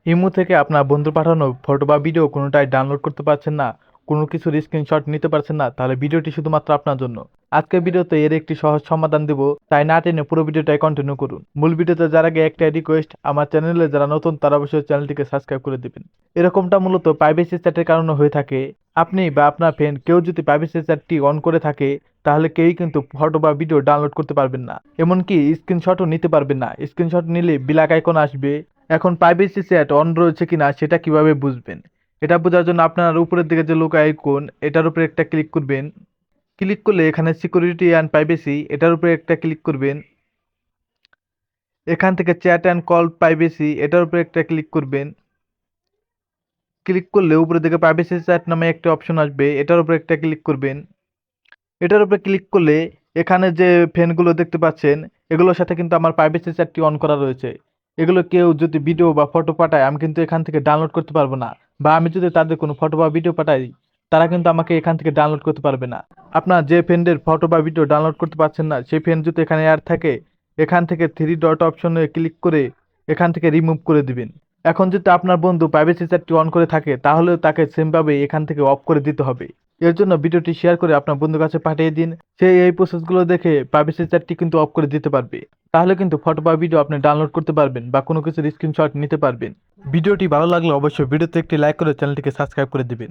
Imo থেকে আপনার বন্ধুর পাঠানো ফটো বা ভিডিও কোনোটাই ডাউনলোড করতে পারছেন না, কোনো কিছুর স্ক্রিনশট নিতে পারছেন না, তাহলে ভিডিওটি শুধুমাত্র আপনার জন্য। আজকের ভিডিওতে এর একটি সহজ সমাধান দেব, তাই না টেনে পুরো ভিডিওটাই কন্টিনিউ করুন। মূল ভিডিওতে যার আগে একটাই রিকোয়েস্ট, আমার চ্যানেলে যারা নতুন তারা অবশ্যই চ্যানেলটিকে সাবস্ক্রাইব করে দিবেন। এরকমটা মূলত প্রাইভেসি চ্যাটের কারণে হয়ে থাকে। আপনি বা আপনার ফ্রেন্ড কেউ যদি প্রাইভেসি চ্যাটটি অন করে থাকে, তাহলে কেউই কিন্তু ফটো বা ভিডিও ডাউনলোড করতে পারবেন না, এমনকি স্ক্রিনশটও নিতে পারবেন না। স্ক্রিনশট নিলে ব্ল্যাক আইকন আসবে। এখন প্রাইভেসি চ্যাট অন রয়েছে কিনা সেটা কিভাবে বুঝবেন? এটা বোঝার জন্য আপনার উপরের দিকে যে লোক আইকন, এটার উপরে একটা ক্লিক করবেন। ক্লিক করলে এখানে সিকিউরিটি অ্যান্ড প্রাইভেসি, এটার উপরে একটা ক্লিক করবেন। এখান থেকে চ্যাট অ্যান্ড কল প্রাইভেসি, এটার উপরে একটা ক্লিক করবেন। ক্লিক করলে উপরের দিকে প্রাইভেসি চ্যাট নামে একটা অপশন আসবে, এটার উপরে একটা ক্লিক করবেন। এটার উপরে ক্লিক করলে এখানে যে ফ্রেন্ডগুলো দেখতে পাচ্ছেন, এগুলোর সাথে কিন্তু আমার প্রাইভেসি চ্যাটটি অন করা রয়েছে। এগুলো কেউ যদি ভিডিও বা ফটো পাঠায়, আমি কিন্তু এখান থেকে ডাউনলোড করতে পারবো না, বা আমি যদি তাদের কোনো ফটো বা ভিডিও পাঠাই, তারা কিন্তু আমাকে এখান থেকে ডাউনলোড করতে পারবে না। আপনার যে ফ্রেন্ডের ফটো বা ভিডিও ডাউনলোড করতে পারছেন না, সেই ফ্রেন্ড যদি এখানে অ্যাড থাকে, এখান থেকে থ্রি ডট অপশনে ক্লিক করে এখান থেকে রিমুভ করে দিবেন। এখন যদি আপনার বন্ধু প্রাইভেসি চ্যাটটি অন করে থাকে, তাহলেও তাকে সেমভাবে এখান থেকে অফ করে দিতে হবে। এর জন্য ভিডিওটি শেয়ার করে আপনার বন্ধুর কাছে পাঠিয়ে দিন। সে এই প্রসেসগুলো দেখে প্রাইভেসি চ্যাটটি কিন্তু অফ করে দিতে পারবে। তাহলে কিন্তু ফটো বা ভিডিও আপনি ডাউনলোড করতে পারবেন বা কোনো কিছুর স্ক্রিনশট নিতে পারবেন। ভিডিওটি ভালো লাগলে অবশ্যই ভিডিওতে একটি লাইক করে চ্যানেলটিকে সাবস্ক্রাইব করে দিবেন।